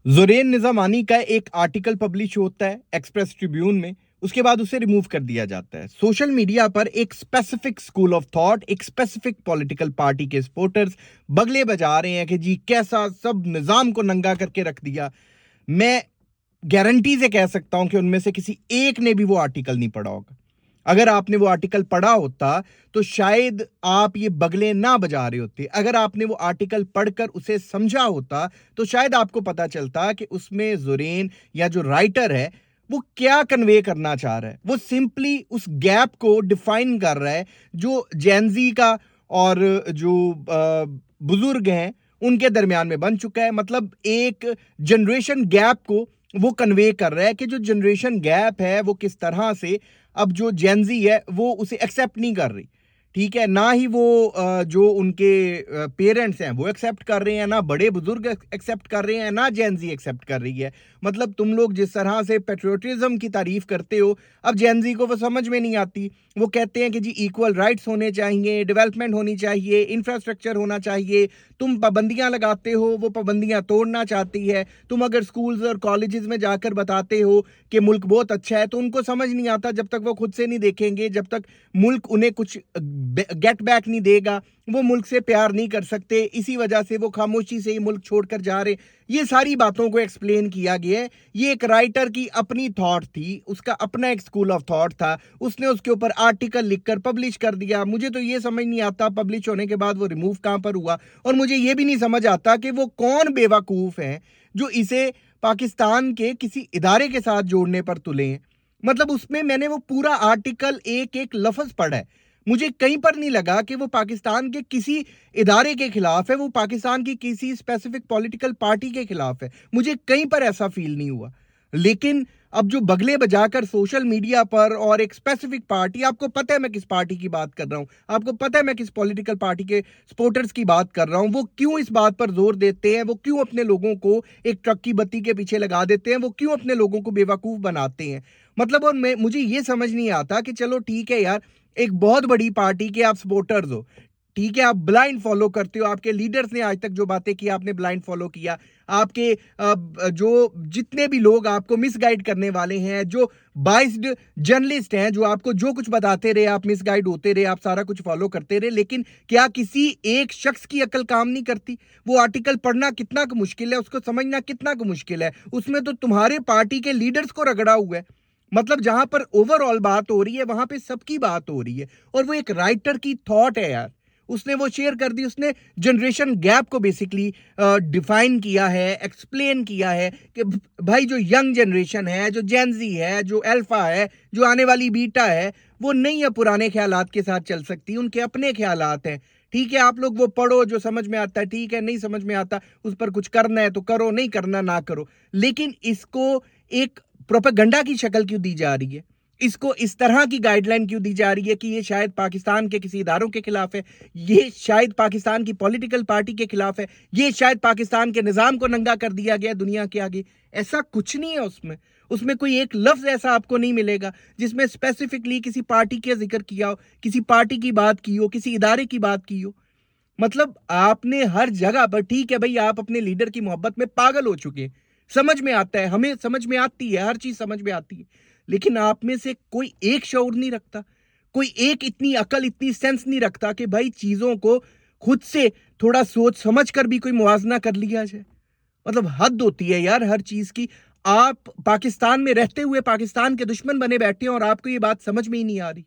ज़ुरैन निज़ामानी का एक article publish होता है एक्सप्रेस ट्रिब्यून में, उसके बाद उसे रिमूव कर दिया जाता है। सोशल मीडिया पर एक स्पेसिफिक स्कूल ऑफ थॉट, एक स्पेसिफिक पॉलिटिकल पार्टी के सपोर्टर्स बगले बजा रहे हैं कि जी कैसा सब निज़ाम को नंगा करके रख दिया। मैं गारंटी से कह सकता हूं कि उनमें से किसी एक ने भी वो आर्टिकल नहीं पढ़ा होगा। अगर आपने वो आर्टिकल पढ़ा होता तो शायद आप ये बगले ना बजा रहे होते। अगर आपने वो आर्टिकल पढ़कर उसे समझा होता तो शायद आपको पता चलता कि उसमें ज़ुरैन या जो राइटर है वो क्या कन्वे करना चाह रहा है। वो सिंपली उस गैप को डिफाइन कर रहा है जो जेन-ज़ी का और जो बुजुर्ग हैं उनके दरमियान में बन चुका है। मतलब एक जनरेशन गैप को वो कन्वे कर रहा है कि जो जनरेशन गैप है वो किस तरह से अब जो जेन-ज़ी है वो उसे एक्सेप्ट नहीं कर रही। ठीक है? ना ही वो जो उनके पेरेंट्स हैं वो एक्सेप्ट कर रहे हैं, ना बड़े बुजुर्ग एक्सेप्ट कर रहे हैं, ना जेन-ज़ी एक्सेप्ट कर रही है। मतलब तुम लोग जिस तरह से पैट्रियोटिज्म की तारीफ करते हो, अब जेन-ज़ी को वो समझ में नहीं आती। वो कहते हैं कि जी इक्वल राइट्स होने चाहिए, डेवलपमेंट होनी चाहिए, इंफ्रास्ट्रक्चर होना चाहिए। तुम पाबंदियां लगाते हो, वो पाबंदियां तोड़ना चाहती है। तुम अगर स्कूल्स और कॉलेजेस में जाकर बताते हो कि मुल्क बहुत अच्छा है तो उनको समझ नहीं आता जब तक वो खुद से नहीं देखेंगे, जब तक मुल्क उन्हें कुछ गेट बैक नहीं देगा, वो मुल्क से प्यार नहीं कर सकते। इसी वजह से वो खामोशी से ही मुल्क छोड़कर जा रहे। ये सारी बातों को एक्सप्लेन किया गया है। ये एक राइटर की अपनी थॉट थी, उसका अपना एक स्कूल ऑफ थॉट था। उसने उसके ऊपर आर्टिकल लिखकर पब्लिश कर दिया। मुझे तो ये समझ नहीं आता पब्लिश होने के बाद वो रिमूव कहां पर हुआ, और मुझे ये भी नहीं समझ आता कि वो कौन बेवकूफ है जो इसे पाकिस्तान के किसी इदारे के साथ जोड़ने पर तुले हैं। मतलब उसमें मैंने वो पूरा आर्टिकल एक एक लफ्ज पढ़ा है। मुझे कहीं पर नहीं लगा कि वो पाकिस्तान के किसी इदारे के खिलाफ है, वो पाकिस्तान की किसी स्पेसिफिक पॉलिटिकल पार्टी के खिलाफ है। मुझे कहीं पर ऐसा फील नहीं हुआ। लेकिन अब जो बगले बजाकर सोशल मीडिया पर और एक स्पेसिफिक पार्टी, आपको पता है मैं किस पार्टी की बात कर रहा हूं, आपको पता है मैं किस पॉलिटिकल पार्टी के सपोर्टर्स की बात कर रहा हूं, वो क्यों इस बात पर जोर देते हैं, वो क्यों अपने लोगों को एक ट्रक की बत्ती के पीछे लगा देते हैं, वो क्यों अपने लोगों को बेवकूफ बनाते हैं। मतलब और मैं मुझे ये समझ नहीं आता कि चलो ठीक है यार, एक बहुत बड़ी पार्टी के आप सपोर्टर्स हो, ठीक है, आप ब्लाइंड फॉलो करते हो, आपके लीडर्स ने आज तक जो बातें की आपने ब्लाइंड फॉलो किया। आपके जो जितने भी लोग आपको मिसगाइड करने वाले हैं, जो बाइस्ड जर्नलिस्ट हैं, जो आपको जो कुछ बताते रहे, आप मिसगाइड होते रहे, आप सारा कुछ फॉलो करते रहे, लेकिन क्या किसी एक शख्स की अकल काम नहीं करती? वो आर्टिकल पढ़ना कितना मुश्किल है, उसको समझना कितना मुश्किल है। उसमें तो तुम्हारे पार्टी के लीडर्स को रगड़ा हुआ है। मतलब जहां पर ओवरऑल बात हो रही है वहां पे सबकी बात हो रही है, और वो एक राइटर की थॉट है यार। उसने वो शेयर कर दी, उसने जनरेशन गैप को बेसिकली डिफाइन किया है, एक्सप्लेन किया है कि भाई जो यंग जनरेशन है, जो जेन-ज़ी है, जो अल्फा है, जो आने वाली बीटा है, वो नहीं है पुराने ख्यालात के साथ चल सकती, उनके अपने ख्यालात हैं। ठीक है, आप लोग वो पढ़ो जो समझ में आता है, ठीक है, नहीं समझ में आता उस पर कुछ करना है तो करो, नहीं करना ना करो। लेकिन इसको एक प्रोपेगेंडा की शक्ल क्यों दी जा रही है? इसको इस तरह की गाइडलाइन क्यों दी जा रही है कि ये शायद पाकिस्तान के किसी इदारों के खिलाफ है, ये शायद पाकिस्तान की पॉलिटिकल पार्टी के खिलाफ है, ये शायद पाकिस्तान के निज़ाम को नंगा कर दिया गया दुनिया के आगे। ऐसा कुछ नहीं है उसमें। उसमें कोई एक लफ्ज़ ऐसा आपको नहीं मिलेगा जिसमें स्पेसिफिकली किसी पार्टी का ज़िक्र किया हो, किसी पार्टी की बात की हो, किसी इदारे की बात की हो। मतलब आपने हर जगह पर, ठीक है भाई, आप अपने लीडर की मोहब्बत में पागल हो चुके हैं। समझ में आता है, हमें समझ में आती है, हर चीज़ समझ में आती है। लेकिन आप में से कोई एक शऊर नहीं रखता, कोई एक इतनी अकल, इतनी सेंस नहीं रखता कि भाई चीज़ों को खुद से थोड़ा सोच समझ कर भी कोई मुवाज़ना कर लिया जाए। मतलब हद होती है यार हर चीज़ की। आप पाकिस्तान में रहते हुए पाकिस्तान के दुश्मन बने बैठे हैं और आपको ये बात समझ में ही नहीं आ रही।